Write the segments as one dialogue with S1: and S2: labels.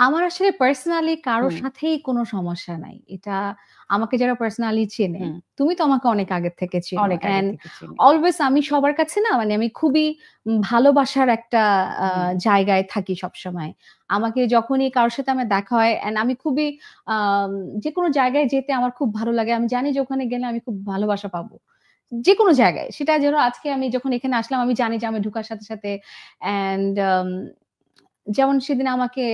S1: আমার আসলে পার্সোনালি কারো
S2: হুম,
S1: সাথেই কোনো সমস্যা নাই। এটা আমাকে যারা পার্সোনালি চেনে,
S2: হুম।
S1: তুমি তো আমাকে অনেক আগের থেকে চেনো।
S2: অনেক আগে
S1: অ্যান্ড
S2: থেকে চিনি।
S1: অলওয়েজ আমি সবার কাছে না মানে আমি খুবই ভালোবাসার একটা
S2: হুম,
S1: জায়গায় থাকি সবসময়। আমাকে যখনই কারো সাথে আমার দেখা হয় অ্যান্ড আমি খুবই আম যেকোনো জায়গায় যেতে আমার খুব ভালো লাগে। আমি জানি যে ওখানে গেলে আমি খুব ভালোবাসা পাবো। যেকোনো জায়গায়। সেটা যেন আজকে আমি যখন এখানে আসলাম আমি জানি যে আমি ঢোকার সাথে, সাথে অ্যান্ড যেমন সেদিন আমাকে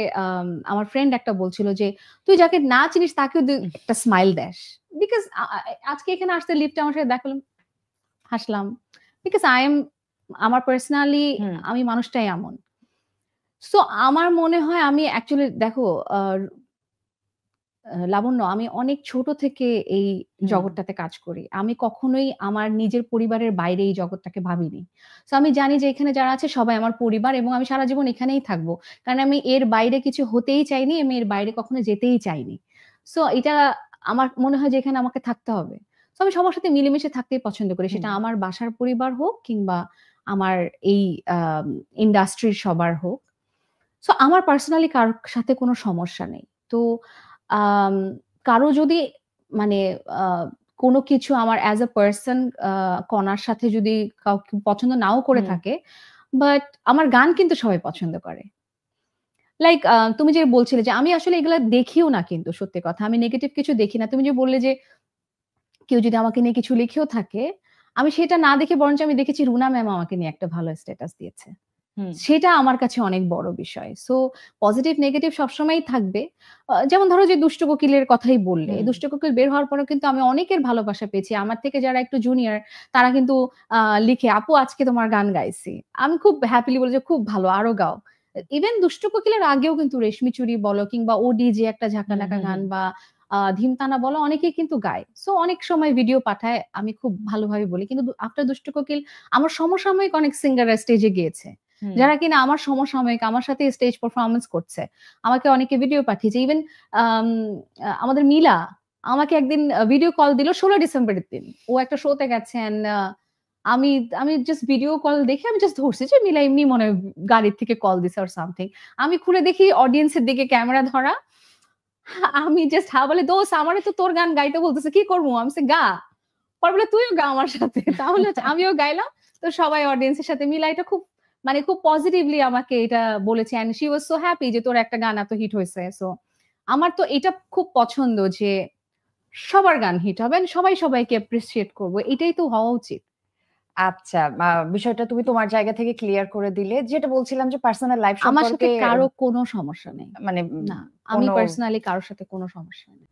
S1: আমার ফ্রেন্ড একটা বলছিল যে, "তুই যাকে না চিনিস তাকেও
S2: হুম,
S1: একটা স্মাইল দেস।" বিকজ আ আ আজকে এখানে আসতে লিফটে আমার সাথে দেখা হলো, হাসলাম। বিকজ আই এম আমার পার্সোনালি
S2: হুম,
S1: আমি মানুষটাই এমন। সো আমার মনে হয় আমি অ্যাকচুয়ালি দেখো আ লাবণ্য আমি অনেক ছোট থেকে এই
S2: হুম,
S1: জগৎটাতে কাজ করি। আমি কখনোই আমার নিজের পরিবারের বাইরে এই জগৎটাকে ভাবিনি। সো আমি জানি যে এখানে যারা আছে সবাই আমার পরিবার এবং আমি সারা জীবন এখানেই থাকবো। কারণ আমি এর বাইরে কিছু হতেই চাইনি, আমি এর বাইরে কখনো যেতেই চাইনি। সো এটা আমার মনে হয় যে এখানে আমাকে থাকতে হবে। সো আমি সবার সাথে মিলেমিশে থাকতেই পছন্দ করি।
S2: হুম।
S1: সেটা আমার বাসার পরিবার হোক কিংবা আমার এই আম ইন্ডাস্ট্রির সবার হোক। সো আমার পার্সোনালি কারো সাথে কোনো সমস্যা নেই। তো আম কারো যদি মানে আ কোনো কিছু আমার অ্যাজ আ পারসন কণার সাথে যদি কাউকে পছন্দ নাও করে
S2: হুম,
S1: থাকে, বাট আমার গান কিন্তু সবাই পছন্দ করে। লাইক তুমি যে বলছিলে যে আমি আসলে এগুলা দেখিও না কিন্তু সত্যি কথা। আমি নেগেটিভ কিছু দেখি না। তুমি যে বললে যে কেউ যদি আমাকে নিয়ে কিছু লিখেও থাকে, আমি সেটা না দেখে বরঞ্চ আমি দেখেছি রুনা ম্যাম আমাকে নিয়ে একটা ভালো স্ট্যাটাস দিয়েছে।
S2: হুম,
S1: সেটা আমার কাছে অনেক বড় বিষয়। সো পজিটিভ নেগেটিভ সবসময়ই থাকবে। যেমন ধরো যে দুষ্ট কোকিলের কথাই বললে।
S2: হুম।
S1: দুষ্ট কোকিল বের হওয়ার পরেও কিন্তু আমি অনেকের ভালোবাসা পেয়েছি। আমার থেকে যারা একটু জুনিয়র তারা কিন্তু আ লিখে, "আপু আজকে তোমার গান গাইছি।" আমি খুব হ্যাপিলি বলি যে, "খুব ভালো আরো গাও।" ইভেন দুষ্ট কোকিলের আগেও কিন্তু রেশমি চুড়ি বলো কিংবা ওডি যে একটা
S2: হুম,
S1: ঝাঁকানাকা
S2: হুম,
S1: গান
S2: হুম।
S1: বা ধিমতানা বলো অনেকেই কিন্তু গায়। সো অনেক সময় ভিডিও পাঠায়। আমি খুব ভালোভাবে বলি। কিন্তু আফটার দুষ্ট কোকিল আমার সমসাময়িক অনেক সিঙ্গাররা স্টেজে গিয়েছে।
S2: হুম,
S1: যারা কিনা আমার সমসাময়িক, আমার সাথে স্টেজ পারফরম্যান্স করছে। আমাকে অনেকে ভিডিও পাঠিয়েছে। ইভেন আম আমাদের মিলা আমাকে একদিন ভিডিও কল দিল ১৬ ডিসেম্বরের দিন। ও একটা শোতে গেছে অ্যান্ড আমি আমি জাস্ট ভিডিও কল দেখে আমি জাস্ট ধরছি যে মিলা এমনি মনে হয় গাড়ির থেকে কল দিছে অর সামথিং। আমি খুলে দেখি অডিয়েন্স এর দিকে ক্যামেরা ধরা। আমি জাস্ট বলে, "দোস্ত আমারে তো তোর গান গাইতে বলতেছে। কি করবো?" আমি বলছি, "গা।" পরে বলে, "তুইও গা আমার সাথে।" তাহলে হচ্ছে আমিও গাইলাম। তো সবাই অডিয়েন্স এর সাথে মিলা এটা খুব মানে খুব পজিটিভলি আমাকে এটা বলেছে and she was so happy যে তোর একটা গান এত হিট হইছে। সো আমার তো এটা খুব পছন্দ যে সবার গান হিট হবে and সবাই সবাইকে অ্যাপ্রিশিয়েট করব। এটাই তো হওয়া উচিত।
S2: আচ্ছা, বিষয়টা তুমি তোমার জায়গা থেকে ক্লিয়ার করে দিলে। যেটা বলছিলাম যে পার্সোনাল লাইফ
S1: আমার সাথে
S2: সম্পর্কে
S1: কারো কোনো সমস্যা নেই।
S2: মানে
S1: না, আমি
S2: কোনো
S1: পার্সোনালি কারো সাথে কোনো সমস্যা নেই।